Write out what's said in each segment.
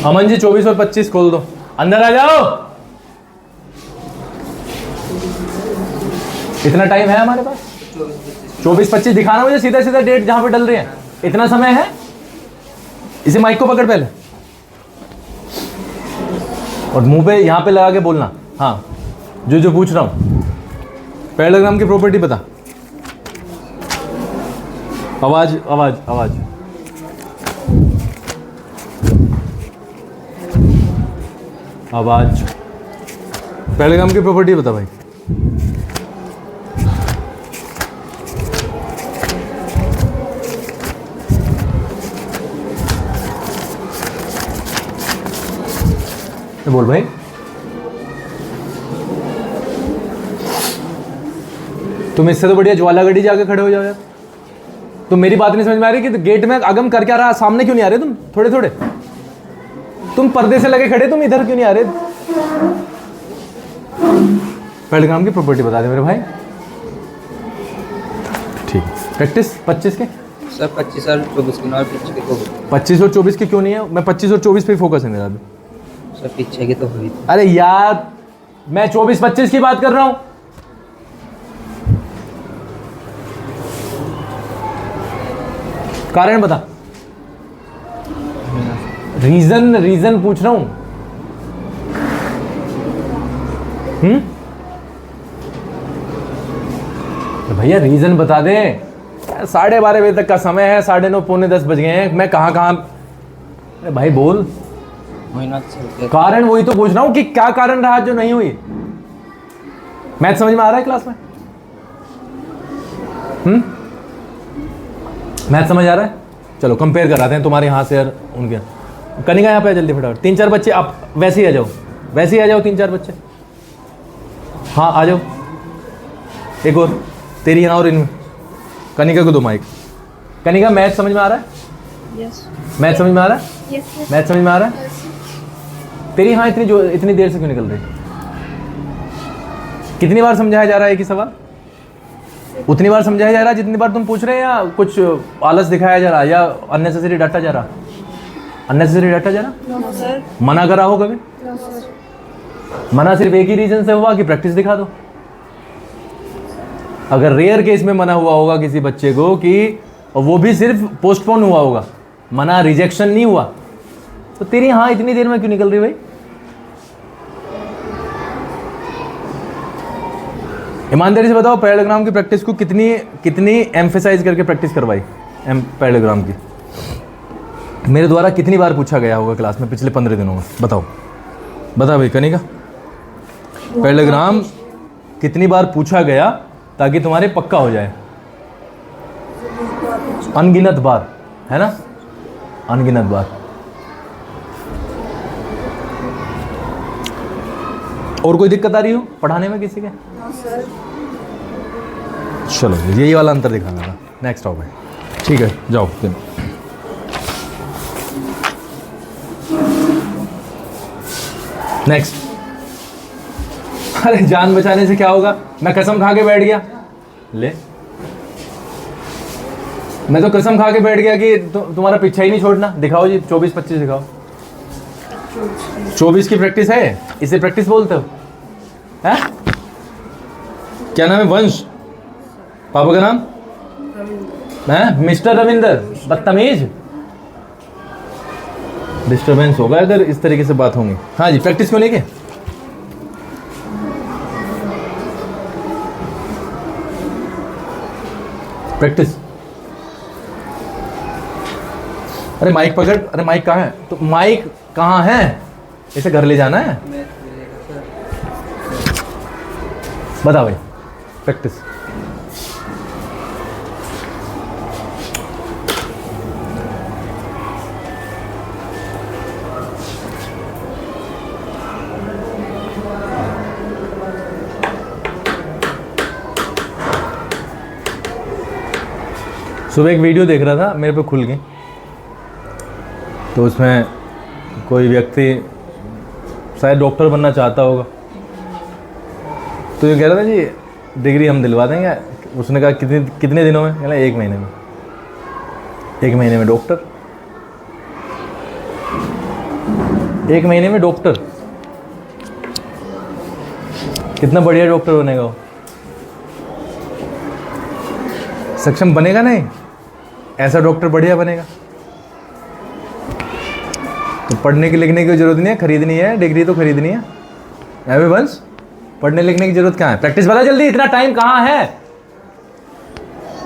अमन जी 24 और 25 खोल दो, अंदर आ जाओ। इतना टाइम है हमारे पास? 24-25 दिखाना मुझे सीधा सीधा डेट जहां पे डल रही है। इतना समय है? इसे माइक को पकड़ पहले और मुंह पे यहां पे लगा के बोलना। हाँ, जो जो पूछ रहा हूं। पैरालेलोग्राम की प्रॉपर्टी बता। आवाज आवाज आवाज। आवाज। पैरालेलोग्राम की प्रॉपर्टी बता भाई। बोल भाई। तुम इससे तो बढ़िया ज्वालागढ़ी जाके खड़े हो जाओ यार। तुम मेरी बात नहीं समझ में आ रही कि गेट में आगम कर क्या रहा? सामने क्यों नहीं आ रहे तुम? थोड़े थोड़े तुम पर्दे से लगे खड़े, तुम इधर क्यों नहीं आ रहे? पैरालेलोग्राम की प्रॉपर्टी बता दे मेरे भाई। ठीक। प्रैक्टिस 25 के सर 25 और 24 की और पीछे के तो 25 और 24 की क्यों नहीं है? मैं 25 और 24 पे फोकस है मेरा अभी। सर पीछे की तो हुई थी। अरे यार मैं 24-25 की बात कर रहा हूं। कारण बता। रीजन पूछ रहा हूं। तो भैया रीजन बता दे। 12:30 बजे तक का समय है, 9:30 पौने 10 बज गए हैं। मैं कहां अरे भाई बोल। कारण वही तो पूछ रहा हूं कि क्या कारण रहा जो नहीं हुई। मैथ समझ में आ रहा है क्लास में? मैथ समझ आ रहा है? चलो कंपेयर कराते हैं तुम्हारे यहाँ से और उनके। कनिका यहाँ पे जल्दी फटाफट। 3-4 बच्चे आप वैसे ही आ जाओ, वैसे ही आ जाओ 3-4 बच्चे। हाँ आ जाओ। एक और तेरी यहाँ और इनमें। कनिका को दो माइक। कनिका मैथ समझ में आ रहा है? यस। मैथ समझ में आ रहा है? यस। मैथ समझ में आ रहा है? तेरी हाँ इतनी देर से क्यों निकल रही? कितनी बार समझाया जा रहा है कि सवाल? उतनी बार समझाया जा रहा है जितनी बार तुम पूछ रहे हैं, या कुछ आलस दिखाया जा रहा है, या अननेसेसरी डाटा जा रहा? अननेसेसरी डाटा जा रहा? No sir. मना करा हो कभी? No sir. मना सिर्फ एक ही रीजन से हुआ कि प्रैक्टिस दिखा दो। अगर रेयर केस में मना हुआ होगा किसी बच्चे को कि वो भी सिर्फ पोस्टपोन हुआ होगा, मना रिजेक्शन नहीं हुआ, तो तेरी हाँ इतनी देर में क्यों निकल रही भाई? ईमानदारी से बताओ पैरालेलोग्राम की प्रैक्टिस को कितनी एम्फेसाइज करके प्रैक्टिस करवाई? पैरालेलोग्राम की मेरे द्वारा कितनी बार पूछा गया होगा क्लास में पिछले 15 दिनों में? बताओ बता भाई कनिका। पैरालेलोग्राम कितनी बार पूछा गया ताकि तुम्हारे पक्का हो जाए? अनगिनत बार, है ना? अनगिनत बार। और कोई दिक्कत आ रही हो पढ़ाने में किसी के? चलो यही वाला अंतर दिखाना था। नेक्स्ट आओ भाई। ठीक है जाओ। नेक्स्ट। अरे जान बचाने से क्या होगा? मैं कसम खा के बैठ गया। ले मैं तो कसम खा के बैठ गया कि तुम्हारा पीछा ही नहीं छोड़ना। दिखाओ जी 24-25 दिखाओ। 24 की प्रैक्टिस है, इसे प्रैक्टिस बोलते हो? है? क्या नाम है? वंश। पापा का नाम है मिस्टर रविंदर। बदतमीज। डिस्टर्बेंस होगा अगर इस तरीके से बात होंगी। हाँ जी प्रैक्टिस क्यों लेके? प्रैक्टिस। अरे माइक पकड़। अरे माइक कहाँ है? तो माइक कहाँ है? इसे घर ले जाना है। बता भाई प्रैक्टिस। सुबह एक वीडियो देख रहा था, मेरे पे खुल गई। तो उसमें कोई व्यक्ति शायद डॉक्टर बनना चाहता होगा, तो ये कह रहा था जी डिग्री हम दिलवा देंगे। उसने कहा कितने दिनों में? कहला 1 महीने में। 1 महीने में डॉक्टर। 1 महीने में डॉक्टर, कितना बढ़िया डॉक्टर बनेगा वो। सक्षम बनेगा नहीं, ऐसा डॉक्टर बढ़िया बनेगा। तो पढ़ने की लिखने की जरूरत नहीं है, खरीदनी है डिग्री तो खरीदनी है। अभी वंश पढ़ने लिखने की जरूरत कहाँ है? प्रैक्टिस वाला जल्दी, इतना टाइम कहाँ है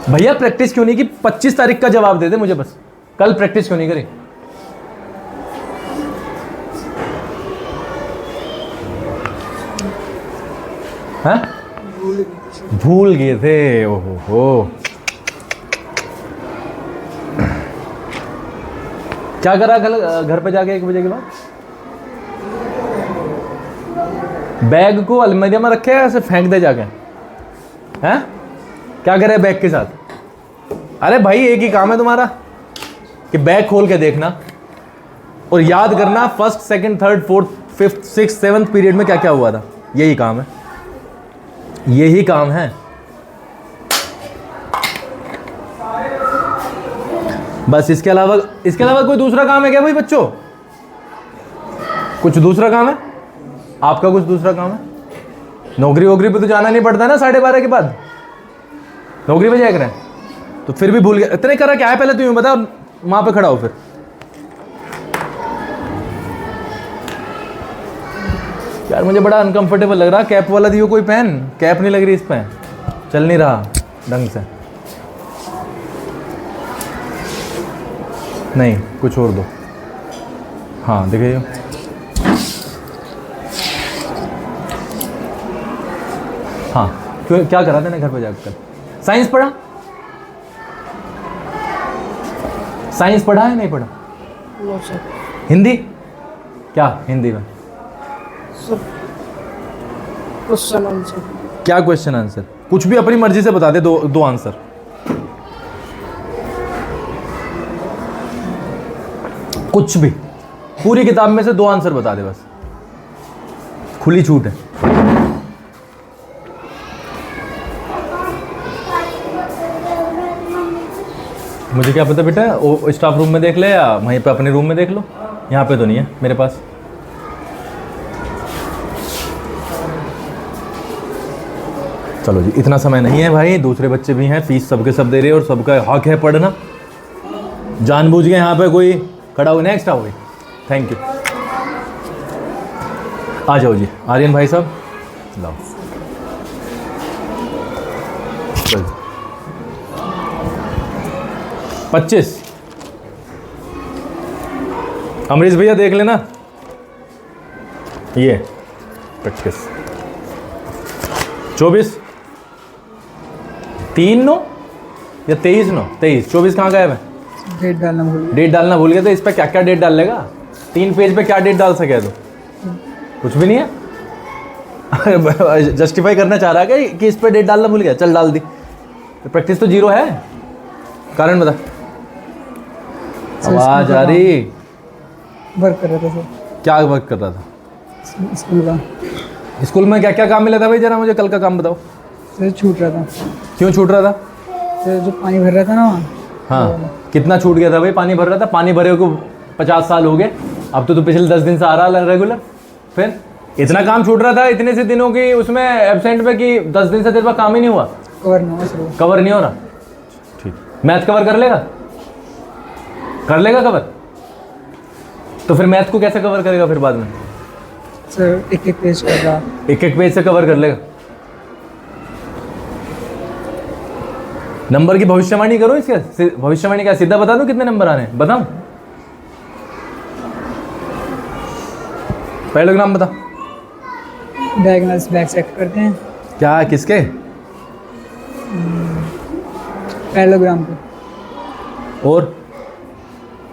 भैया? प्रैक्टिस क्यों नहीं की? 25 तारीख का जवाब दे दे मुझे बस, कल प्रैक्टिस क्यों नहीं करी? हाँ भूल गए थे, ओहो हो। क्या करा कल घर पे जाके 1 बजे के बाद? बैग को अलमारी में रखे या ऐसे फेंक दे जाके? हैं क्या करे बैग के साथ? अरे भाई एक ही काम है तुम्हारा कि बैग खोल के देखना और याद करना first second third fourth fifth six seventh period में क्या क्या हुआ था। यही काम है, यही काम है। बस इसके अलावा कोई दूसरा काम है क्या भाई बच्चों? कुछ दूसरा काम है आपका? कुछ दूसरा काम है? नौकरी वोकरी पे तो जाना नहीं पड़ता ना 12:30 के बाद? नौकरी पे जाएगा तो फिर भी भूल गया। इतने करा क्या है पहले तुम्हें बता, वहां पे खड़ा हो। फिर यार मुझे बड़ा अनकंफर्टेबल लग रहा। कैप वाला दियो कोई पेन, कैप नहीं लग रही इस पे, चल नहीं रहा ढंग से। नहीं कुछ और दो। हाँ देखिए हाँ क्यों क्या करा था घर पे जाकर? साइंस पढ़ा? साइंस पढ़ा है नहीं पढ़ा? हिंदी क्या? हिंदी में क्वेश्चन आंसर। क्या क्वेश्चन आंसर? कुछ भी अपनी मर्जी से बता दे, दो आंसर। कुछ भी, पूरी किताब में से 2 आंसर बता दे बस, खुली छूट है। मुझे क्या पता बेटा, वो स्टाफ रूम में देख ले या वहीं पे अपने रूम में देख लो, यहाँ पे तो नहीं है मेरे पास। चलो जी, इतना समय नहीं है भाई, दूसरे बच्चे भी हैं, फीस सबके सब दे रहे हैं और सबका हक है पढ़ना। जानबूझ के यहाँ पे कोई खड़ा हो, नेक्स्ट आओगे। थैंक यू, आ जाओ जी आर्यन भाई साहब, लाओ। चलो 25 अमरीश भैया देख लेना, ये 25 24 3/9 या 23/9 23 24 कहाँ गायब है? डेट डालना भूल गया। डेट डालना भूल गया तो इस पर क्या क्या डेट डाल लेगा? 3 पेज पे क्या डेट डाल सके? तो कुछ भी नहीं है। जस्टिफाई करना चाह रहा है कि इस पे डेट डालना भूल गया, चल डाल दी। तो प्रैक्टिस तो 0 है, कारण बता। आवाज आ रही? वर्क कर रहा था सर। क्या वर्क कर रहा था? स्कूल का। स्कूल में क्या क्या काम मिला था भाई? जरा मुझे कल का काम बताओ। सर छूट रहा था। क्यों छूट रहा था? सर जो पानी भर रहा था ना वहाँ। हाँ कितना छूट गया था भाई? पानी भर रहा था, पानी भरे को 50 साल हो गए, अब तो पिछले 10 दिन से आ रहा है रेगुलर। फिर इतना काम छूट रहा था इतने से दिनों की उसमें एब्सेंट में कि 10 दिन से तेरे पास काम ही नहीं हुआ। कवर नहीं हुआ सर। कवर नहीं हो रहा? ठीक। मैथ कवर कर लेगा? कर लेगा कवर? तो फिर मैथ को कैसे कवर करेगा फिर बाद में? सर एक एक पेज कर रहा। एक एक पेज से कवर कर लेगा। नंबर की भविष्यवाणी करो इसके, भविष्यवाणी क्या सीधा बता दो कितने नंबर आने हैं? बताऊं? पैरेललोग्राम बता। डायगोनल्स बैक सेक्ट करते हैं। क्या किसके? पैरेललोग्राम को। और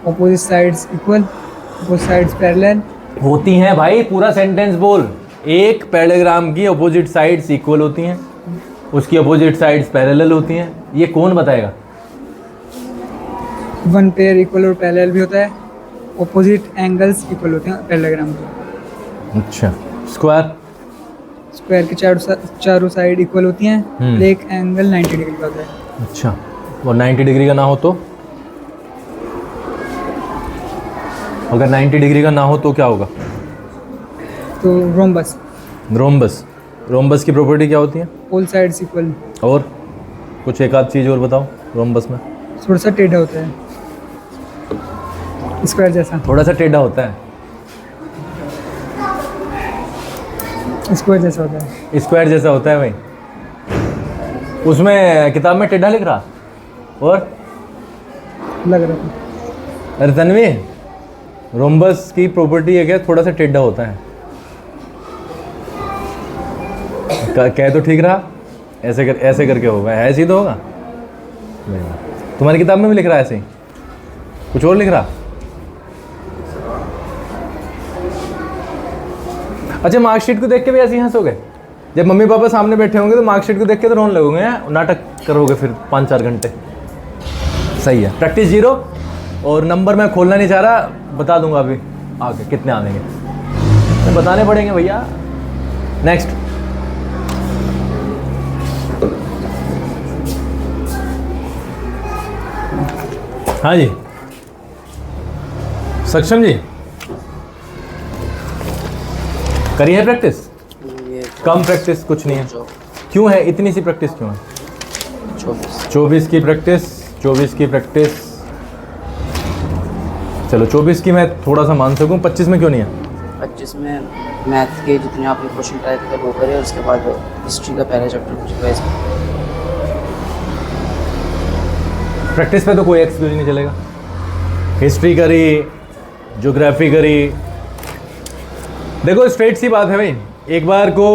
opposite sides equal, opposite sides parallel. होती हैं भाई, पूरा सेंटेंस बोल। एक पैरेललोग्राम की अपोजिट साइड्स इक्वल होती हैं, उसकी अपोजिट साइड्स पैरेलल होती हैं। ये कौन बताएगा? वन पेयर इक्वल और पैरेलल भी होता है। ऑपोजिट एंगल्स इक्वल होते हैं पैरेललोग्राम के। अच्छा। स्क्वायर? स्क्वायर की चारों साइड इक्वल होती हैं। एक एंगल 90 डिग्री का होता है। अच्छा, और 90 डिग्री का ना हो तो? अगर 90 डिग्री का ना हो तो क्या होगा? तो रोम्बस, रोम्बस, रोम्बस की प्रॉपर्टी क्या होती है? ऑल साइड्स इक्वल, और कुछ एक आध चीज़ और बताओ रोम्बस में। थोड़ा सा टेढ़ा होता है, स्क्वायर जैसा, थोड़ा सा टेढ़ा होता है, स्क्वायर जैसा होता है। स्क्वायर जैसा होता है भाई। उसमें किताब में टेढ़ा लिख रहा और लग रहा था। अरे तन्वी, रोम्बस की प्रॉपर्टी है क्या थोड़ा सा टेढ़ा होता है? कह तो ठीक रहा, ऐसे करके होगा, ऐसे ही तो होगा। नहीं, तुम्हारी किताब में भी लिख रहा है ऐसे ही, कुछ और लिख रहा? अच्छा, मार्कशीट को देख के भी ऐसे ही हंसोगे? जब मम्मी पापा सामने बैठे होंगे तो मार्कशीट को देख के तो रोने लगोगे, नाटक करोगे फिर 5-4 घंटे। सही है, प्रैक्टिस 0 और नंबर मैं खोलना नहीं चाह रहा, बता दूंगा अभी आगे कितने आएंगे, तो बताने पड़ेंगे भैया। नेक्स्ट, हाँ जी सक्षम जी, करी है प्रैक्टिस? कम प्रैक्टिस कुछ नहीं है। क्यों है इतनी सी प्रैक्टिस, क्यों है? 24 की प्रैक्टिस, 24 की प्रैक्टिस। चलो 24 की मैं थोड़ा सा मान सकूं, 25 में क्यों नहीं है? 25 में मैथ के जितने आपने क्वेश्चन ट्राई थे वो करें, उसके बाद हिस्ट्री का पहला चैप्टर कुछ रिवाइज करें। प्रैक्टिस पे तो कोई एक्सक्यूज नहीं चलेगा। हिस्ट्री करी, ज्योग्राफी करी, देखो स्ट्रेट सी बात है भाई, एक बार को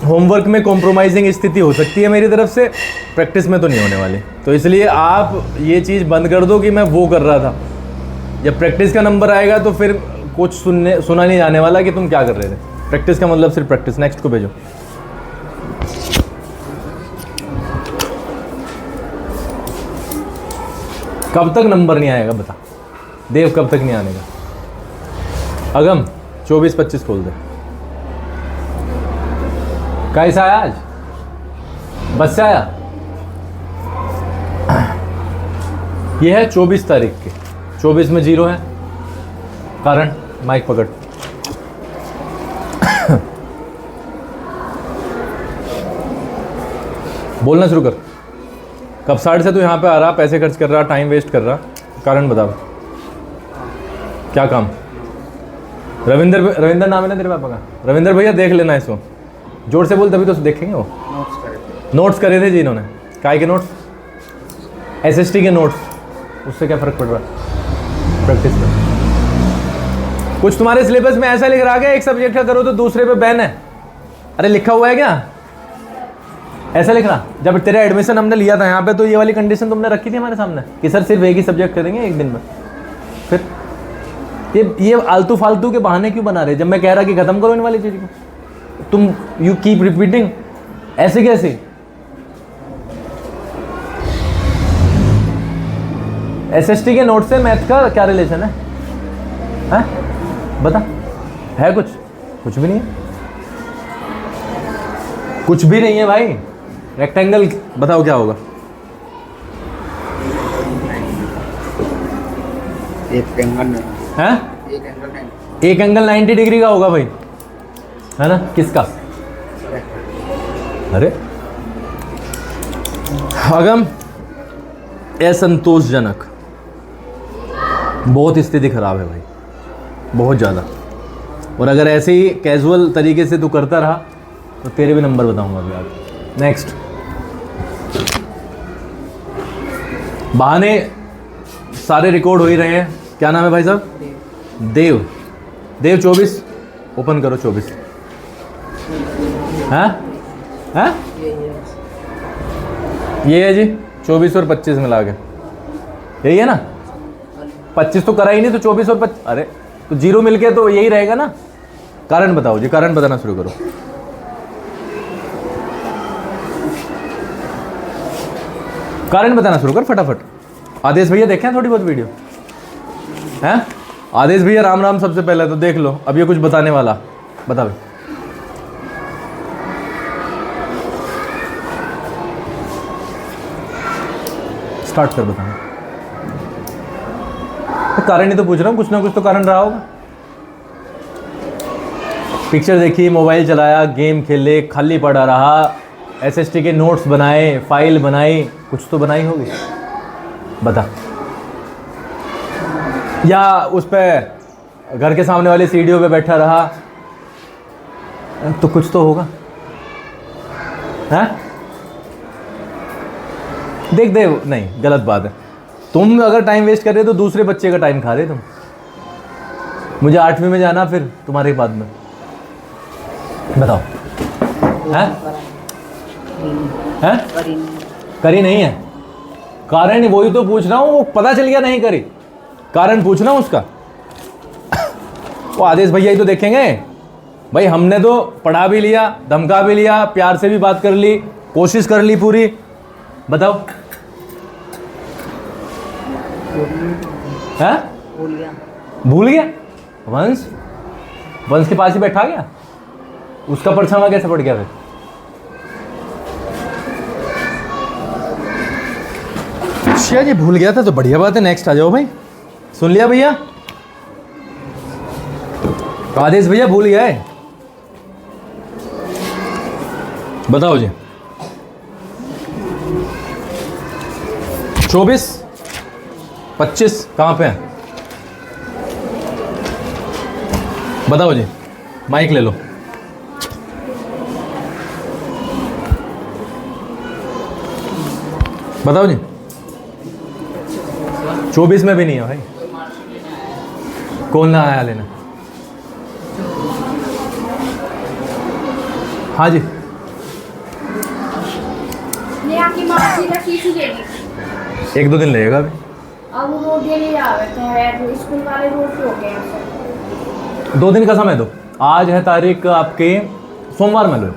होमवर्क में कॉम्प्रोमाइजिंग स्थिति हो सकती है मेरी तरफ से, प्रैक्टिस में तो नहीं होने वाली। तो इसलिए आप ये चीज़ बंद कर दो कि मैं वो कर रहा था। जब प्रैक्टिस का नंबर आएगा तो फिर कुछ सुना नहीं जाने वाला कि तुम क्या कर रहे थे। प्रैक्टिस का मतलब सिर्फ प्रैक्टिस। नेक्स्ट को भेजो। कब तक नंबर नहीं आएगा बता देव, कब तक नहीं आने का? अगम 24-25 खोल दे। कैसा आया आज? बस से आया? ये है 24 तारीख के, 24 में 0 है, कारण माइक पकड़। बोलना शुरू कर। कब 60 से तू यहाँ पे आ रहा, पैसे खर्च कर रहा, टाइम वेस्ट कर रहा, कारण बताओ क्या काम? रविंदर नाम है ना तेरे पापा का? रविंदर भैया देख लेना इसको, जोर से बोल तभी तो देखेंगे। वो नोट्स करे थे जी इन्होंने। काय के नोट्स? SST के नोट्स। उससे क्या फ़र्क पड़ रहा है प्रैक्टिस में? कुछ तुम्हारे सिलेबस में ऐसा लिख रहा है एक सब्जेक्ट का करो तो दूसरे पे बैन है। अरे लिखा हुआ है क्या ऐसा लिख रहा? जब तेरा एडमिशन हमने लिया था यहाँ पे तो ये वाली कंडीशन तुमने रखी थी हमारे सामने कि सर सिर्फ एक ही सब्जेक्ट करेंगे एक दिन में। फिर ये आलतू फालतू के बहाने क्यों बना रहे? जब मैं कह रहा कि खत्म करो इन वाली चीज़ को, तुम यू कीप रिपीटिंग। ऐसे कैसे? SST के नोट से मैथ का क्या रिलेशन है? हैं? बता, है कुछ? कुछ भी नहीं है, कुछ भी नहीं है भाई। रेक्टेंगल बताओ क्या होगा? एक एंगल हैं? एक एंगल 90 डिग्री का होगा भाई, है ना? किसका? अरे अगम असंतोषजनक, बहुत स्थिति खराब है भाई, बहुत ज़्यादा। और अगर ऐसे ही कैजुअल तरीके से तू करता रहा तो तेरे भी नंबर बताऊंगा अभी आगे। नेक्स्ट, बहाने सारे रिकॉर्ड हो ही रहे हैं। क्या नाम है भाई साहब? देव। देव 24 ओपन करो। 24 हाँ हाँ ये है जी 24 और 25 मिला के, यही है ना? 25 तो करा ही नहीं तो 24 और 25, अरे तो 0 मिलके तो यही रहेगा ना। कारण बताओ जी, कारण बताना शुरू करो। कारण बताना शुरू कर फटाफट। आदेश भैया देखें थोड़ी बहुत वीडियो हैं? आदेश भैया राम राम सबसे पहले तो देख लो, अब ये कुछ बताने वाला बता भाई। स्टार्ट कर बताना। तो कारण ही तो पूछ रहा हूँ, कुछ ना कुछ तो कारण रहा होगा। पिक्चर देखी, मोबाइल चलाया, गेम खेले, खाली पड़ा रहा, एसएसटी के नोट्स बनाए, फाइल बनाई, कुछ तो बनाई होगी, बता। या उस पे घर के सामने वाली सीढ़ियों पे बैठा रहा, तो कुछ तो होगा, हैं? देख दे, नहीं, गलत बात है। तुम अगर टाइम वेस्ट कर रहे हो तो दूसरे बच्चे का टाइम खा रहे तुम। मुझे 8वीं में जाना, फिर तुम्हारे बाद में बताओ, हैं? हैं? करी नहीं है, कारण वही तो पूछ रहा हूँ, वो पता चल गया नहीं करी, कारण पूछना उसका। वो आदेश भैया ही तो देखेंगे भाई, हमने तो पढ़ा भी लिया, धमका भी लिया, प्यार से भी बात कर ली, कोशिश कर ली पूरी, बताओ। हैं? भूल गया? वंश के पास ही बैठा गया, उसका परछावा कैसे पड़ गया फिर? अच्छा जी, भूल गया था तो बढ़िया बात है, नेक्स्ट आ जाओ भाई। सुन लिया भैया? आदेश भैया भूल गया है, बताओ जी। 24, 25 कहाँ पे है? बताओ जी, माइक ले लो। बताओ जी। 24 में भी नहीं है भाई, कौन ना आया लेना? हाँ जी, ये आपकी मासी का फीस लेगी। 1-2 दिन लगेगा अभी। अब वो रोड ये नहीं आवे तो है, तो स्कूल वाले रोड पे हो गए हैं सर। 2 दिन का समय दो। आज है तारीख आपके सोमवार में लो,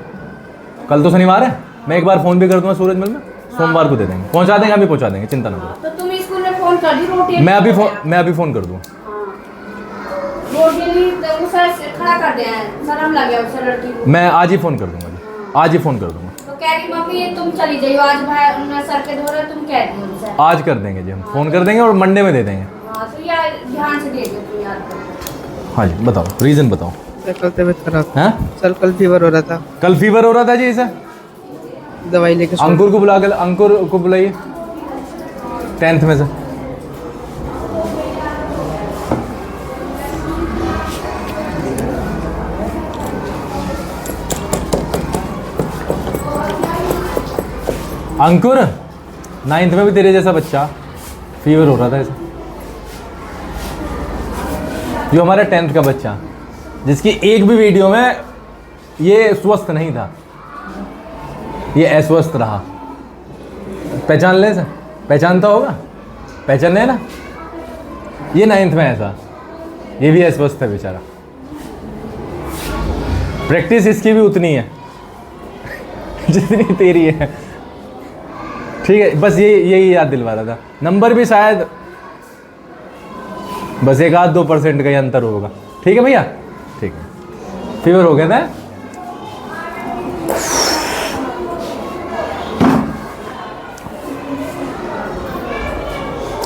कल तो शनिवार है। मैं एक बार फ़ोन भी कर दूंगा सूरजमल में, सोमवार को दे देंगे, पहुंचा देंगे, अभी पहुंचा देंगे, चिंता ना करो। तो तुम स्कूल में फोन कर दी रोड मैं अभी फ़ोन कर दूँ। रोड ये नहीं तो वो सर खड़ा कर दे हैं, शर्म लग गया उस लड़की को। मैं आज ही फ़ोन कर दूंगा जी, आज ही फ़ोन कर दूंगा। तो कह रही मम्मी ये तुम चली जाइयो आज, भाई उन्होंने सर के धोरे, तुम कह दी उनसे। आज कर देंगे जी, हम फ़ोन कर देंगे और मंडे में दे देंगे। हाँ तो यार ध्यान से दे दो तुम याद करो। हाँ जी, बताओ, रीज़न बताओ। सर कल तबीयत खराब, हैं? सर कल फीवर हो रहा था, कल फीवर हो रहा था जी इसे? दवाई लेके अंकुर को बुला कर, अंकुर को बुलाइए 10th में से। अंकुर, 9th में भी तेरे जैसा बच्चा फीवर हो रहा था इसे, जो हमारे 10th का बच्चा, जिसकी एक भी वीडियो में ये स्वस्थ नहीं था, ये अस्वस्थ रहा। पहचान ले सर, पहचानता होगा, पहचान है ना? ये 9th में ऐसा, ये भी अस्वस्थ है बेचारा। प्रैक्टिस इसकी भी उतनी है जितनी तेरी है, ठीक है? बस यही याद दिलवा रहा था। नंबर भी शायद बस 1-2% का ही अंतर होगा, ठीक है भैया? ठीक है, फीवर हो गया था।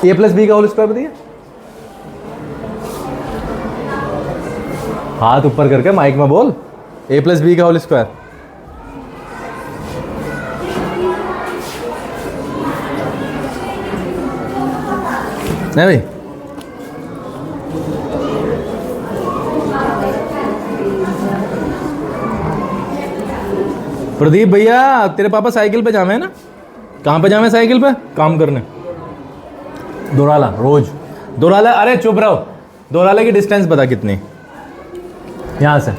A+B का होल स्क्वायर बताइए। हाथ ऊपर करके माइक में बोल, A+B का होल स्क्वायर। नहीं भाई, प्रदीप भैया तेरे पापा साइकिल पे जावे है ना? कहाँ पे जावे साइकिल पे? काम करने। दोराला, रोज दोराला। अरे चुप रहो, दोराला की डिस्टेंस बता कितनी यहाँ से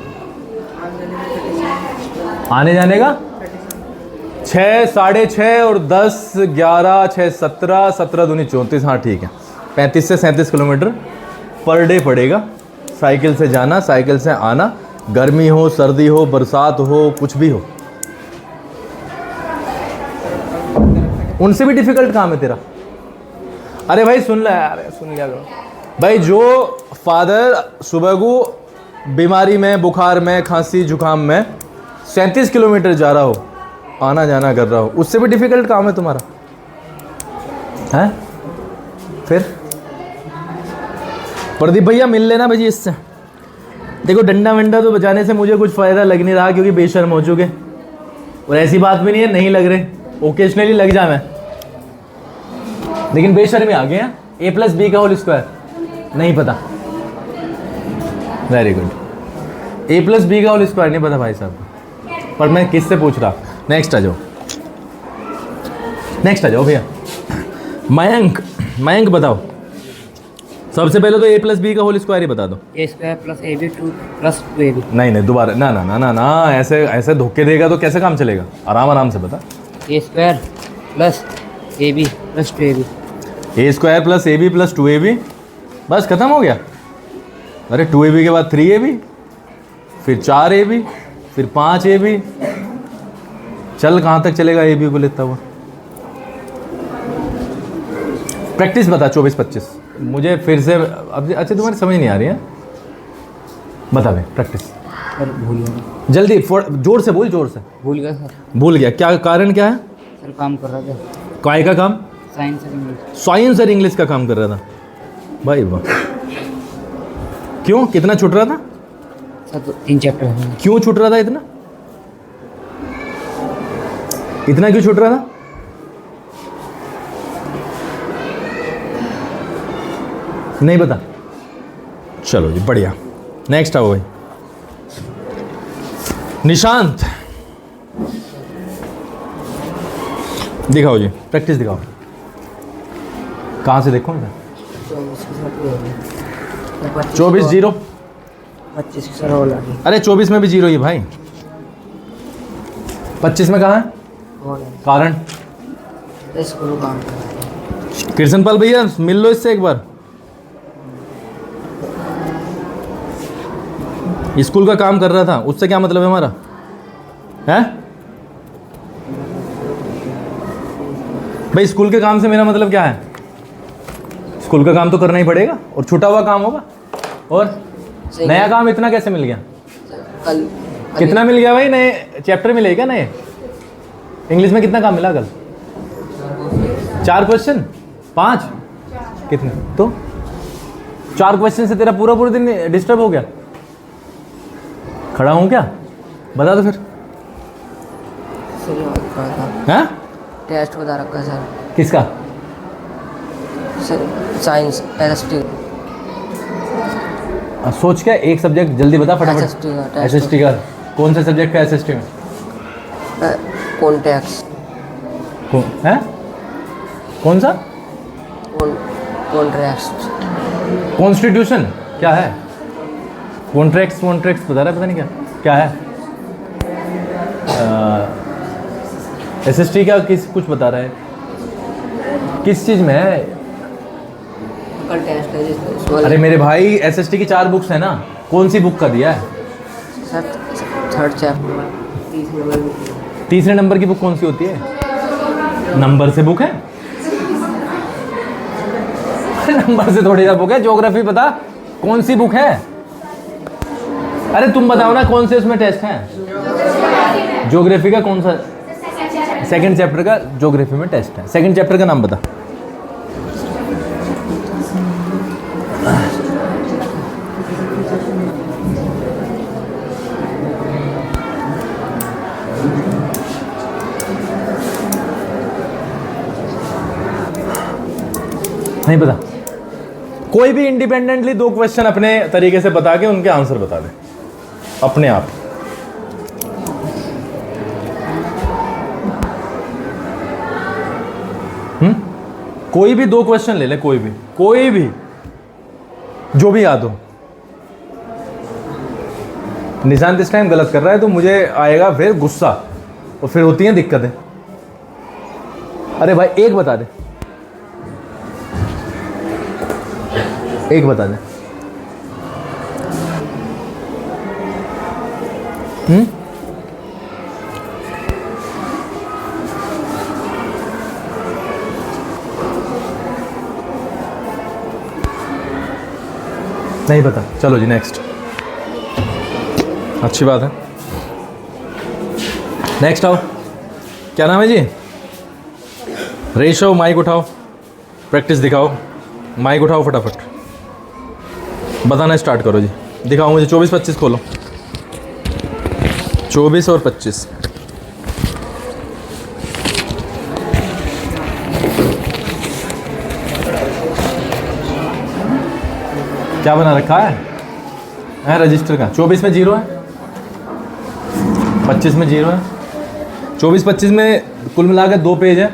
आने जाने का? 6, 6.5 और 10, 11, 6, 17, 17 दूनी 34। हाँ ठीक है, 35 से 37 किलोमीटर पर डे पड़ेगा साइकिल से जाना, साइकिल से आना, गर्मी हो, सर्दी हो, बरसात हो, कुछ भी हो। उनसे भी डिफिकल्ट काम है तेरा। अरे भाई सुन ले यार, सुन लिया करो भाई। जो फादर सुबह को बीमारी में, बुखार में, खांसी जुकाम में 37 किलोमीटर जा रहा हो, आना जाना कर रहा हो, उससे भी डिफिकल्ट काम है तुम्हारा, हैं? फिर प्रदीप भैया मिल लेना भाई इससे। देखो डंडा वंडा तो बचाने से मुझे कुछ फ़ायदा लग नहीं रहा क्योंकि बेशर्म हो चुके, और ऐसी बात भी नहीं है नहीं लग रहे, ओकेजनली लग जा मैं, लेकिन बेशर्मी आ गए हैं। ए प्लस बी का होल स्क्वायर नहीं पता, वेरी गुड। ए प्लस बी का होल स्क्वायर नहीं पता भाई साहब, पर मैं किससे पूछ रहा। नेक्स्ट आ जाओ, नेक्स्ट आ जाओ भैया। मयंक बताओ, सबसे पहले तो ए प्लस बी का होल स्क्वायर ही बता दो। A square plus A B two plus two A B. नहीं दोबारा ना ना ना ना ना, ऐसे धोखे देगा तो कैसे काम चलेगा, आराम से बता। A square plus A B plus two A B. A square plus A B plus 2ab, बस खत्म हो गया। अरे 2ab के बाद 3ab, फिर 4ab, फिर 5ab, चल कहाँ तक चलेगा ab को लेता हुआ। प्रैक्टिस बता 24-25, मुझे फिर से अब अच्छा तुम्हारी समझ नहीं आ रही है, बता भाई प्रैक्टिस सर भूल गया, जल्दी जोर से बोल, जोर से। भूल गया सर। भूल गया, क्या कारण क्या है? सर काम कर रहा था, काय का काम? साइंस और इंग्लिश। साइंस और इंग्लिश का काम कर रहा था भाई वाह। क्यों, कितना छूट रहा था? सर तो 3 चैप्टर हैं। क्यों छूट रहा था इतना क्यों छूट रहा था? नहीं पता, चलो जी बढ़िया। नेक्स्ट आओ भाई, निशांत दिखाओ जी, प्रैक्टिस दिखाओ। कहाँ से देखो? 24 0। 25 की सर और लगी। अरे 24 में भी 0 ही भाई, 25 में कहाँ है? कारण स्कूल काम कर रहा है। कृष्णपाल भैया मिल लो इससे एक बार। स्कूल का काम कर रहा था, उससे क्या मतलब है हमारा? है भाई, स्कूल के काम से मेरा मतलब क्या है? स्कूल का काम तो करना ही पड़ेगा, और छूटा हुआ काम होगा। और नया काम इतना कैसे मिल गया? कल कितना मिल गया भाई? नए चैप्टर मिले क्या नए? इंग्लिश में कितना काम मिला कल? 4 क्वेश्चन, 5 कितने? तो 4 क्वेश्चन से तेरा पूरा दिन डिस्टर्ब हो गया। खड़ा हूँ क्या? बता दो फिर। हाँ टेस्ट बता रखा है सर। किसका? Sir science SST. सोच क्या, एक सब्जेक्ट जल्दी बता फटाफट। SST का टेस्ट। एसएसटी का कौन सा सब्जेक्ट है? एसएसटी में कॉन्टैक्ट्स। है कौन सा? कॉन्ट्रैक्ट्स। कॉन्स्टिट्यूशन क्या है? कॉन्ट्रैक्ट्स बता रहा है, पता नहीं क्या है। एसएसटी का कुछ बता रहा है, किस चीज़ में है? कल टेस्ट है जिसमें। अरे मेरे भाई एसएसटी की 4 बुक्स है ना, कौन सी बुक का दिया है? Sir 3rd chapter 30 number. तीसरे नंबर की बुक कौन सी होती है? नंबर से बुक है? नंबर से थोड़ी सा बुक है। ज्योग्राफी बता कौन सी बुक है? अरे तुम बताओ ना कौन से उसमें टेस्ट है? ज्योग्राफी का कौन सा? 2nd चैप्टर का ज्योग्राफी में टेस्ट है। 2nd चैप्टर का नाम बता। नहीं पता? कोई भी इंडिपेंडेंटली 2 क्वेश्चन अपने तरीके से बता के उनके आंसर बता दे अपने आप। कोई भी 2 क्वेश्चन ले ले, कोई भी जो भी याद हो। निशांत इस टाइम गलत कर रहा है तो मुझे आएगा फिर गुस्सा, और फिर होती हैं दिक्कतें। अरे भाई एक बता दे, एक बता दे। नहीं पता, चलो जी नेक्स्ट। अच्छी बात है, नेक्स्ट आओ। क्या नाम है जी? रेशो, माइक उठाओ, प्रैक्टिस दिखाओ। माइक उठाओ फटाफट, बताना स्टार्ट करो जी। दिखाओ मुझे 24-25 खोलो। 24 और 25। क्या बना रखा है रजिस्टर का? 24 में 0 है, 25 में 0 है। 24-25 में कुल मिला के 2 पेज है।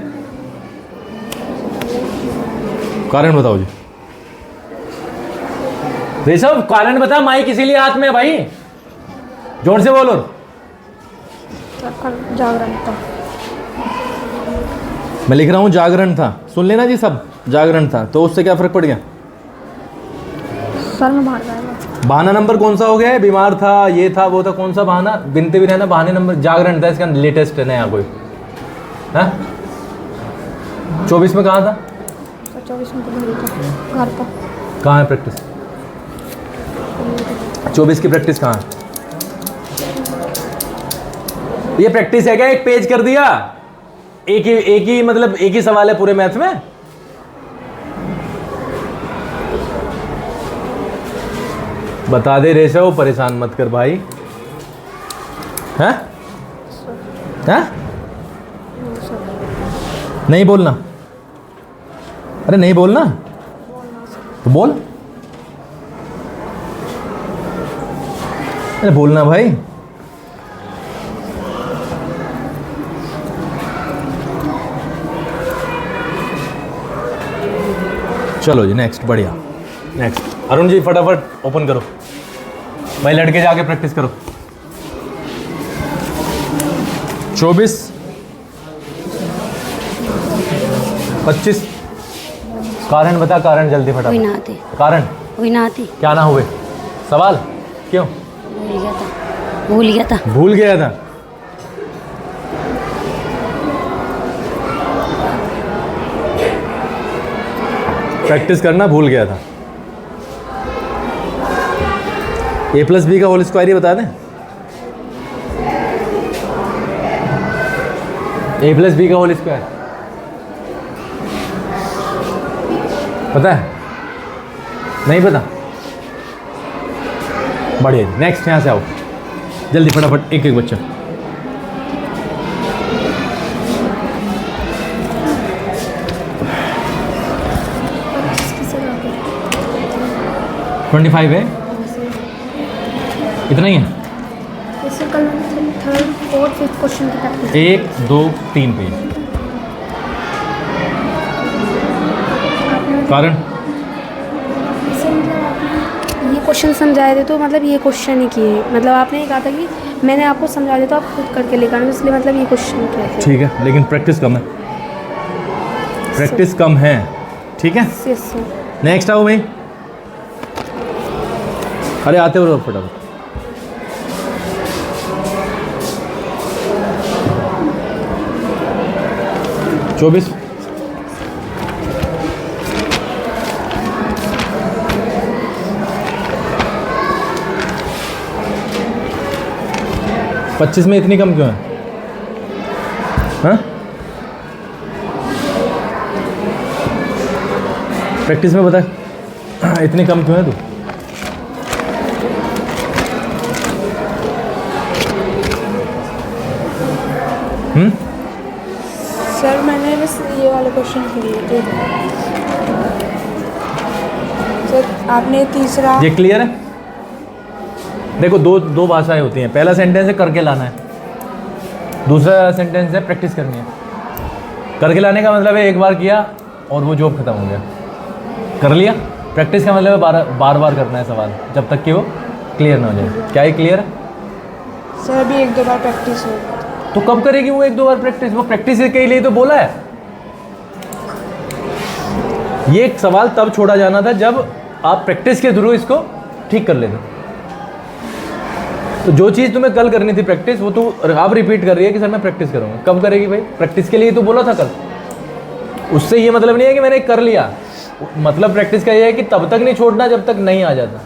कारण बताओ जी। ऋषभ कारण बता, माइक इसीलिए हाथ में है भाई, जोर से बोलो। जागरण था। मैं लिख रहा हूं जागरण था, सुन लेना जी सब, जागरण था। तो उससे क्या फर्क पड़ गया? सर में बाहर जाएगा। बहाना नंबर कौन सा हो गया है? बीमार था, ये था, वो था, कौन सा बहाना? बिनते भी रहना बहाने नंबर। जागरण था इसका लेटेस्ट है नया कोई है। 24 में कहाँ था? सर 24 में तो नहीं था, घर पर। कहाँ है प्रैक्टिस? 24 की प्रैक्टिस कहाँ है? ये प्रैक्टिस है क्या? एक पेज कर दिया, एक ही मतलब एक ही सवाल है पूरे मैथ में। बता दे रेशव, परेशान मत कर भाई। हैं? हैं? नहीं बोलना? अरे नहीं बोलना तो बोल। अरे बोलना भाई। चलो जी नेक्स्ट, बढ़िया। नेक्स्ट अरुण जी फटाफट ओपन करो भाई, लड़के जाके प्रैक्टिस करो। 24 25 कारण बता, कारण जल्दी कोई फटाफट। ना आती, कारण कोई ना आती। क्या ना हुए? सवाल क्यों? भूल गया था, भूल गया था। भूल गया था। प्रैक्टिस करना भूल गया था। a+b का होल स्क्वायर ही बता दें। a+b का होल स्क्वायर पता है? नहीं पता? बढ़िया। नेक्स्ट यहाँ से आओ जल्दी फटाफट, एक एक बच्चा। ट्वेंटी 25 है, इतना ही है। इससे कल मैंने थर्ड फोर्थ फिफ्थ क्वेश्चन की प्रैक्टिस 1 2 3 पेज। कारण इससे मतलब आपने ये क्वेश्चन समझाए थे, तो मतलब ये क्वेश्चन ही किए। मतलब आपने ये कहा था कि मैंने आपको समझा दिया तो आप खुद करके लेकर आना, इसलिए मतलब ये क्वेश्चन किए थे। ठीक है, लेकिन प्रैक्टिस कम है, प्रैक्टिस कम है। ठीक है, Yes, sir. नेक्स्ट आओ भाई। अरे आते हो फटाफट। चौबीस 25 में इतनी कम क्यों है? हाँ? प्रैक्टिस में बता इतनी कम क्यों है तू? सर मैंने बस ये वाले क्वेश्चन किए थे। सर आपने तीसरा ये क्लियर है? देखो दो भाषाएं होती हैं। पहला सेंटेंस है करके लाना है, दूसरा सेंटेंस है प्रैक्टिस करनी है। करके लाने का मतलब है एक बार किया और वो जॉब खत्म हो गया, कर लिया। प्रैक्टिस का मतलब है बार बार करना है सवाल जब तक कि वो क्लियर ना हो जाए। क्या ये क्लियर है? सर अभी 1-2 बार प्रैक्टिस हो। तो कब करेगी वो 1-2 बार प्रैक्टिस? वो प्रैक्टिस के लिए तो बोला है। ये एक सवाल तब छोड़ा जाना था जब आप प्रैक्टिस के थ्रू इसको ठीक कर लेते। तो जो चीज़ तुम्हें कल करनी थी प्रैक्टिस, वो तू आप रिपीट कर रही है कि सर मैं प्रैक्टिस करूँगा। कब करेगी भाई? प्रैक्टिस के लिए तो बोला था कल। उससे ये मतलब नहीं है कि मैंने कर लिया। मतलब प्रैक्टिस का ये है कि तब तक नहीं छोड़ना जब तक नहीं आ जाता।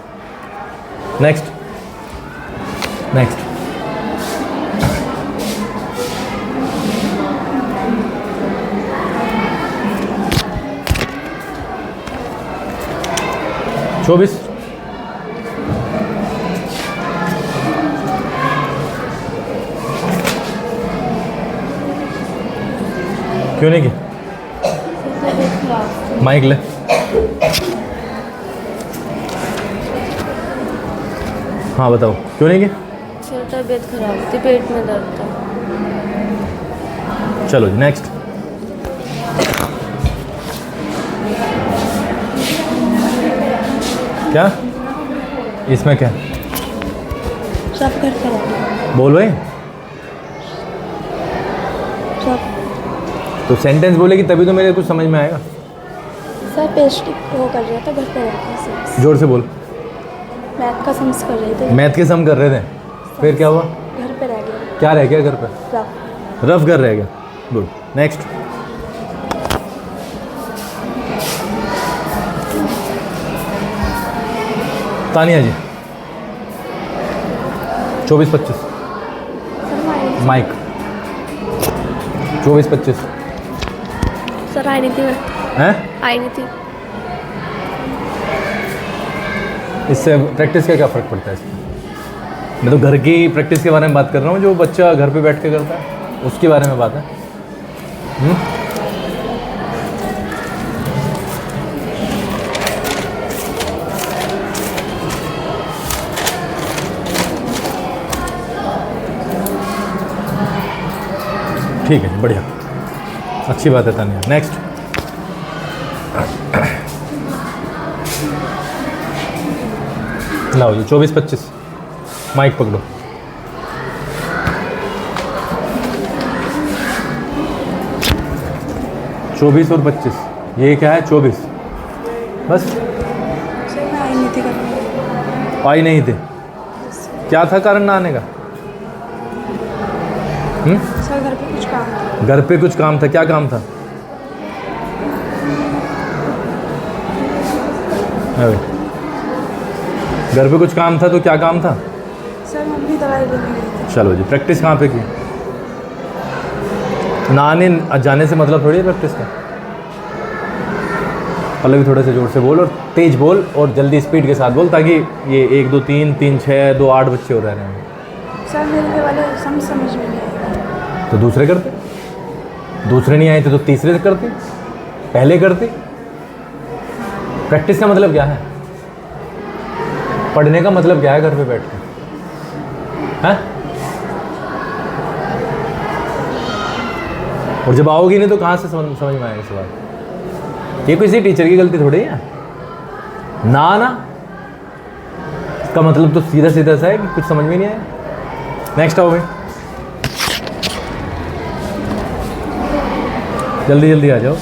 नेक्स्ट नेक्स्ट 24 क्यों नहीं की? माइक ले। हाँ बताओ, क्यों नहीं की? सर तबीयत खराब थी, पेट में दर्द था। चलो जी नेक्स्ट। क्या इसमें क्या? सब घर पर बोल भाई। सब तो सेंटेंस बोलेगी तभी तो मेरे कुछ समझ में आएगा। सर पेस्ट वो कर रहा था घर पर रहकर, जोर से बोल। मैथ का सम्स कर रहे थे, मैथ के सम कर रहे थे, फिर क्या हुआ? घर पे रह गया। क्या रह गया घर पे? रफ। रफ कर रह गया। Good next. Tania ji 24-25 mic 24-25 sir आई नहीं थी मैं, हैं? आई नहीं थी। इससे प्रैक्टिस का क्या फ़र्क पड़ता है इसमें? मैं तो घर की प्रैक्टिस के बारे में बात कर रहा हूँ, जो बच्चा घर पे बैठ के करता है उसके बारे में बात है। ठीक है, बढ़िया, अच्छी बात है तानिया। नेक्स्ट। लाओ जी 24-25 माइक पकड़ो। चौबीस और 25, ये क्या है? 24 बस। सर मैं आई नहीं थी घर में। आई नहीं थे, क्या था कारण ना आने का? सर घर पे कुछ काम था। घर पे कुछ काम था, क्या काम था? अरे, घर पे कुछ काम था तो क्या काम था? सर मम्मी दवाई लेने गई थी। चलो जी, प्रैक्टिस कहाँ पे की? ना आने जाने से मतलब थोड़ी है प्रैक्टिस का। पहले भी थोड़े से जोर से बोल और तेज बोल और जल्दी स्पीड के साथ बोल, ताकि ये 1 2 3 3 6 2 8 बच्चे हो रहे हैं। सर मेरे वाले समझ में नहीं आया। तो दूसरे करते, दूसरे नहीं आए थे तो तीसरे करते, पहले करते। प्रैक्टिस का मतलब क्या है? पढ़ने का मतलब क्या है घर पे बैठ के? हैं? और जब आओगी नहीं तो कहाँ से समझ में आएगा सवाल? ये किसी टीचर की गलती थोड़ी है ना आना। इसका मतलब तो सीधा सीधा सा है कि कुछ समझ में नहीं आया। नेक्स्ट आओ भाई, जल्दी जल्दी आ जाओ।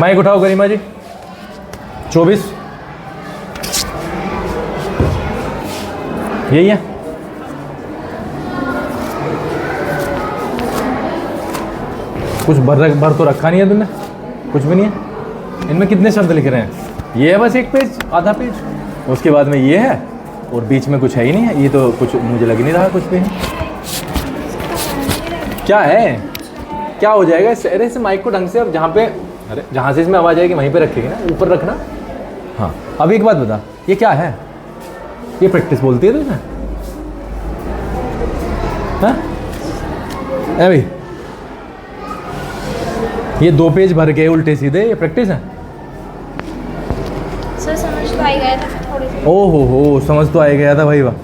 माइक उठाओ गरिमा जी। 24 यही है। कुछ भर तो रखा नहीं है तुमने? कुछ भी नहीं है इनमें। कितने शब्द लिख रहे हैं? ये है बस एक पेज, आधा पेज, उसके बाद में ये है और बीच में कुछ है ही नहीं है। ये तो कुछ मुझे लग नहीं रहा कुछ भी है। क्या है? क्या हो जाएगा? अरे इस माइक को ढंग से, अब जहाँ पे, अरे जहाँ से इसमें आवाज़ आएगी वहीं पे रखेगी ना, ऊपर रखना। हाँ, अब एक बात बता, ये क्या है? ये प्रैक्टिस बोलती है तुझे? हाँ भाई, ये 2 पेज भर के उल्टे सीधे, ये प्रैक्टिस है? सर समझ तो आई गया था थोड़ी सी। ओहो हो, समझ तो आ गया था भाई वाह।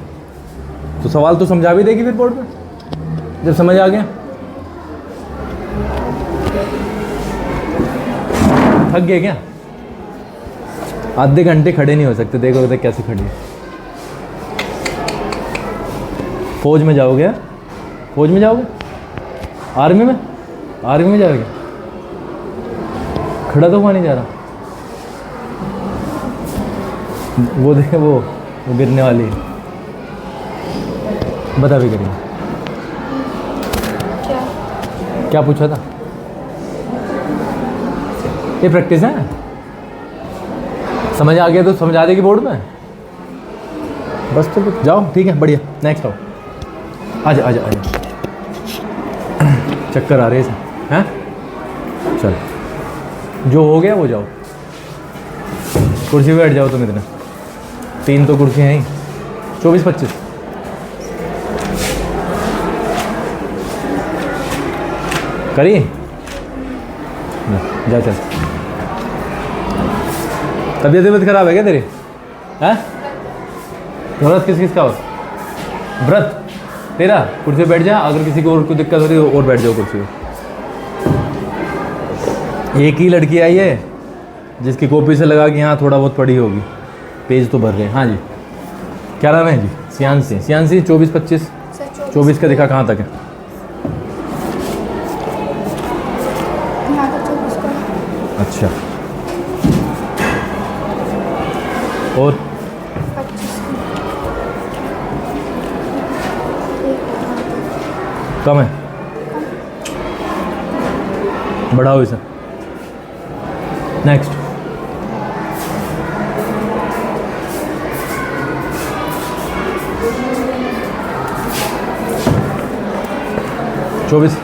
तो सवाल तो समझा भी देगी फिर बोर्ड पे जब समझ आ गया। थक गए क्या? आधे घंटे खड़े नहीं हो सकते, देखो देख कैसे खड़ी है। फौज में जाओगे? फौज में जाओगे? आर्मी में? आर्मी में जाओगे? खड़ा तो हुआ नहीं जा रहा। वो देखे, वो गिरने वाली है। बता भी करिए। क्या? क्या पूछा था? ये प्रैक्टिस है, समझ आ गया तो समझा देगी बोर्ड में बस। तो जाओ, ठीक है, बढ़िया। नेक्स्ट आओ। आजा आजा आजा। चक्कर आ रहे हैं, हैं? चल, जो हो गया वो जाओ, कुर्सी पे बैठ जाओ तुम। इतना 3 तो कुर्सी हैं ही। 24-25 करी जा चल। तबीयत खराब है क्या तेरी? हैं? व्रत किसका हो? व्रत तेरा? कुर्सी पे बैठ जा, अगर किसी को और कोई दिक्कत हो रही है और बैठ जाओ कुर्सी पे। एक ही लड़की आई है जिसकी कॉपी से लगा कि हाँ थोड़ा बहुत पढ़ी होगी, पेज तो भर रहे हैं। हाँ जी, क्या नाम है जी? सियांसी। सियांसी 24-25 24 का दिखा कहाँ तक है? अच्छा, और कम है, बढ़ाओ इसे। नेक्स्ट। चौबीस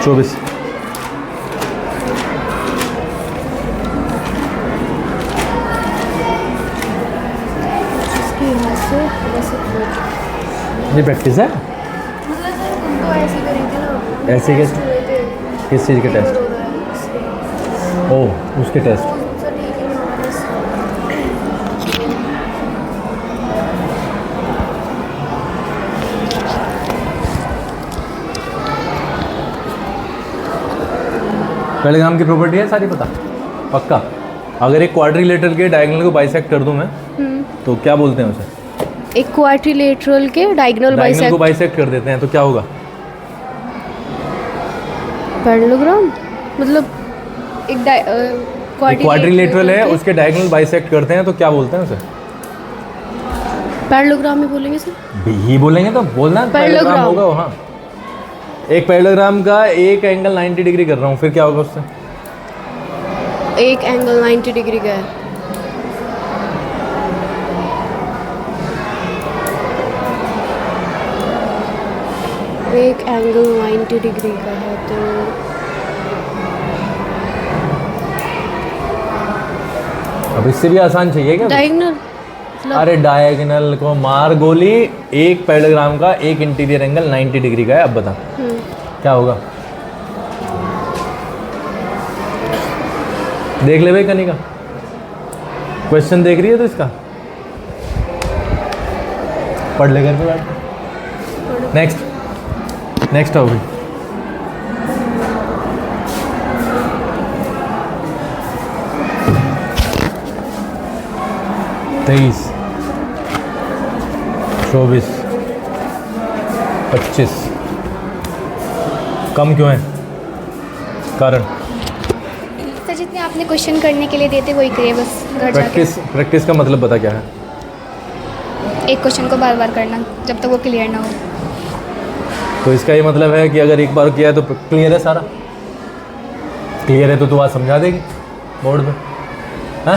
24 ये प्रैक्टिस है। ऐसे किस चीज़ के टेस्ट? ओह, उसके टेस्ट। पैरेलग्राम की प्रॉपर्टी है सारी पता? पक्का? अगर एक क्वाड्रिलेटरल के डायगोनल को बाइसेक्ट कर दूं मैं, तो क्या बोलते हैं उसे? एक क्वाड्रिलेटरल के डायगोनल को बाइसेक्ट कर देते हैं तो क्या होगा? पैरेललोग्राम मतलब एक क्वाड्रिलेटरल है, उसके डायगोनल बाइसेक्ट करते हैं तो क्या बोलते हैं उसे? पैरेललोग्राम में बोलेंगे सर। ही बोलेंगे तो बोलना पैरेललोग्राम होगा। हाँ, एक पैरेललोग्राम का एक एंगल 90 डिग्री कर रहा हूँ, फिर क्या होगा उससे? एक एंगल 90 डिग्री का है, एक एंगल 90 डिग्री का है तो अब इससे भी आसान चाहिए क्या? डायगोनल। अरे डायगोनल को मार गोली। एक पैरेललोग्राम का एक इंटीरियर एंगल 90 डिग्री का है, अब बता क्या होगा? देख ले भाई कनिका, क्वेश्चन देख रही है तो इसका पढ़ ले घर पे बैठ। नेक्स्ट हो गई। तेईस, 24, 25 कम क्यों है? कारण? सर जितने आपने क्वेश्चन करने के लिए देते वही करिए बस घर जाके। प्रैक्टिस का मतलब पता क्या है? एक क्वेश्चन को बार बार करना जब तक वो क्लियर ना हो। तो इसका ये मतलब है कि अगर एक बार किया है तो क्लियर है, सारा क्लियर है तो तू आज समझा देगी बोर्ड में। हाँ,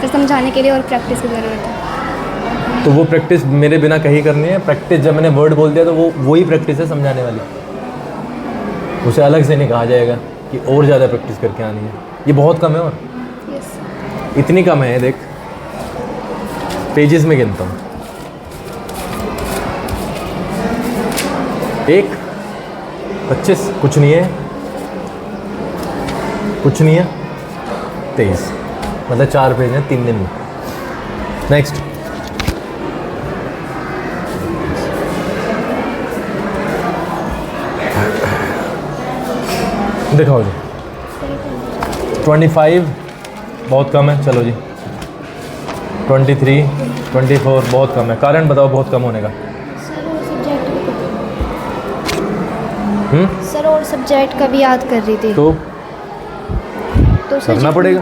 फिर समझाने के लिए और प्रैक्टिस की ज़रूरत है। तो वो प्रैक्टिस मेरे बिना कहीं करनी है। प्रैक्टिस जब मैंने वर्ड बोल दिया तो वो वही प्रैक्टिस है समझाने वाली, उसे अलग से नहीं कहा जाएगा कि और ज़्यादा प्रैक्टिस करके आनी है। ये बहुत कम है, और इतनी कम है, देख पेजेस में गिनता हूँ। 1, 25 कुछ नहीं है, कुछ नहीं है, 23 मतलब 4 पेज हैं 3 दिन में। नेक्स्ट। दिखाओ जी। 25 बहुत कम है, चलो जी। 23, 24 बहुत कम है। कारण बताओ बहुत कम होने का। सर और सब्जेक्ट का भी याद कर रही थी तो सर करना पड़ेगा,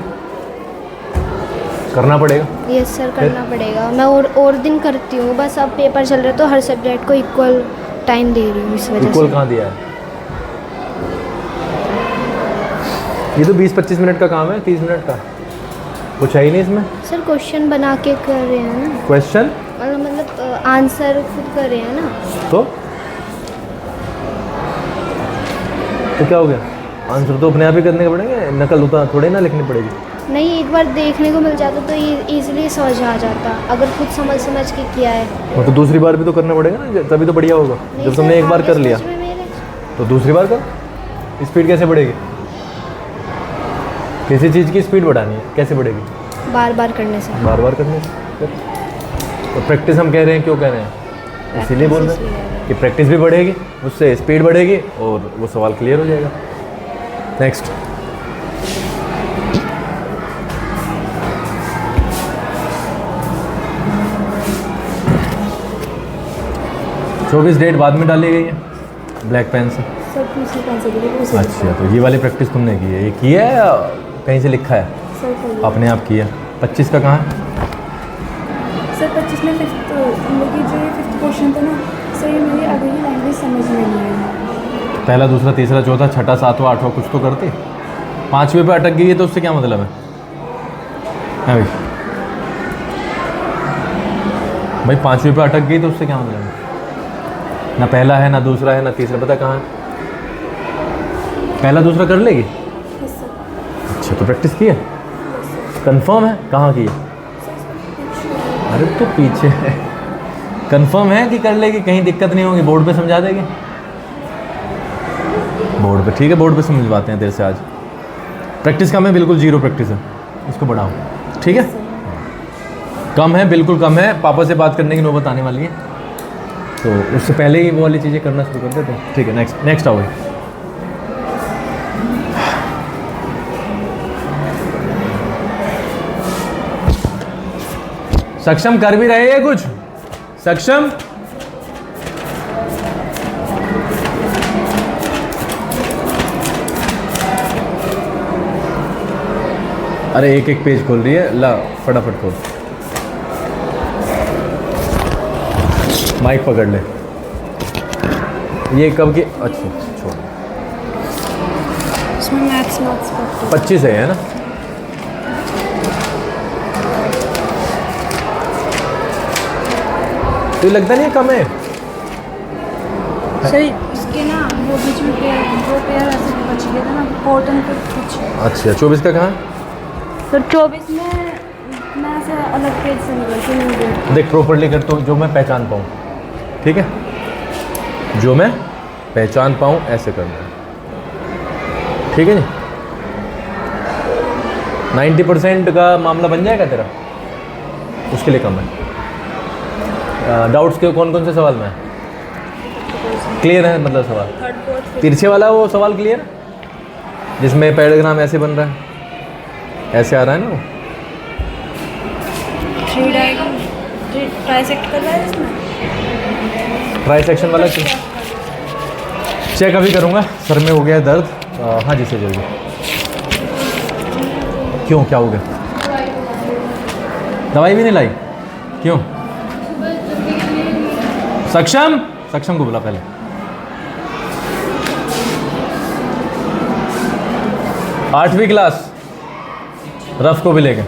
करना पड़ेगा। यस सर करना पड़ेगा। मैं और दिन करती हूँ, बस अब पेपर चल रहे तो हर सब्जेक्ट को इक्वल टाइम दे रही हूँ, इस वजह इक्वल से। कहाँ दिया है? ये तो 20-25 मिनट का काम है, 30 मिनट का कुछ है ही नहीं इसमें। सर क्वेश्चन बना के कर रहे हैं ना, क्वेश्चन मतलब आंसर खुद कर रहे हैं ना। तो क्या हो गया? आंसर तो अपने आप ही करने के पड़ेंगे, नकल होता थोड़े ना लिखनी पड़ेगी। नहीं, एक बार देखने को मिल जाता तो इजीली समझ आ जाता, अगर खुद समझ के किया है। वो तो दूसरी बार भी तो करना पड़ेगा ना, तभी तो बढ़िया होगा। नहीं जब सर, तुमने एक बार कर आपने लिया सच में मेरे तो दूसरी बार कर। स्पीड कैसे बढ़ेगी? किसी चीज़ की स्पीड बढ़ानी है, कैसे बढ़ेगी? बार बार करने से। बार बार करने से। तो प्रैक्टिस हम कह रहे हैं, क्यों कह रहे हैं? इसीलिए बोल रहे हैं कि प्रैक्टिस भी बढ़ेगी, उससे स्पीड बढ़ेगी और वो सवाल क्लियर हो जाएगा। नेक्स्ट। चौबीस डेट बाद में डाली गई है ब्लैक पेन से। सर दूसरी पेन से देखिए। अच्छा, तो ये वाली प्रैक्टिस तुमने की है, ये की है या कहीं से लिखा है? सर अपने आप किया। 25 का कहाँ है? सर 25 में फिफ्थ मेरी जो ये फिफ्थ क्वेश्चन था ना सर, ये मेरी अभी ही लैंग्वेज समझ में नहीं आई। पहला, दूसरा, तीसरा, चौथा, छठा, सातवां, आठवां कुछ तो करते। 5वें पे अटक गई है तो उससे क्या मतलब है? हाँ भाई 5वें पे अटक गई तो उससे क्या मतलब है? ना पहला है, ना दूसरा है, ना तीसरा, पता कहाँ है? पहला दूसरा कर लेगी? अच्छा, तो प्रैक्टिस की है? कंफर्म है? कहाँ की है? अरे तो पीछे है। कंफर्म है कि कर लेगी, कहीं दिक्कत नहीं होगी, बोर्ड पे समझा देगी? बोर्ड पे ठीक है, बोर्ड पे समझवाते हैं तेरे से आज। प्रैक्टिस कम है, बिल्कुल जीरो प्रैक्टिस है, इसको बढ़ाओ। ठीक है, कम है, बिल्कुल कम है। पापा से बात करने की नौबत आने वाली है, तो उससे पहले ही वो वाली चीज़ें करना शुरू कर देते हैं। ठीक है, नेक्स्ट आओ। सक्षम कर भी रहे हैं कुछ? सक्षम? अरे एक एक पेज खोल रही है, ला फटाफट खोल। माइक पकड़ ले। ये कब की? अच्छा छोड़। इसमें मैथ्स 25 है ना? तो ये लगता नहीं है कम है? सर इसके ना वो बीच में दो पेयर ऐसे बच गए थे ना, कॉटन के कुछ। अच्छा, 24 का कहाँ? सर 24 में मैं ऐसे अलग पेज से निकल के नहीं गई। देख प्रॉपरली कर, तो जो मैं पहचान पाऊँ। ठीक है, जो मैं पहचान पाऊँ ऐसे करना है। ठीक है जी। 90% का मामला बन जाएगा तेरा, उसके लिए कम है। डाउट्स के कौन कौन से सवाल में है? क्लियर है मतलब सवाल? तिरछे वाला वो सवाल क्लियर है, जिसमें पैराग्राम ऐसे बन रहा है, ऐसे आ रहा है ना वो। 3 डायग्राम ट्राइसेक्ट कर रहा है इसमें। ट्राइसेक्शन वाला चेक अभी करूँगा, सर में हो गया है दर्द। हाँ जी सर, जल्दी। क्यों, क्या हो गया? दवाई भी नहीं लाई? क्यों? सक्षम को बुला पहले। आठवीं क्लास, रफ को भी लेके।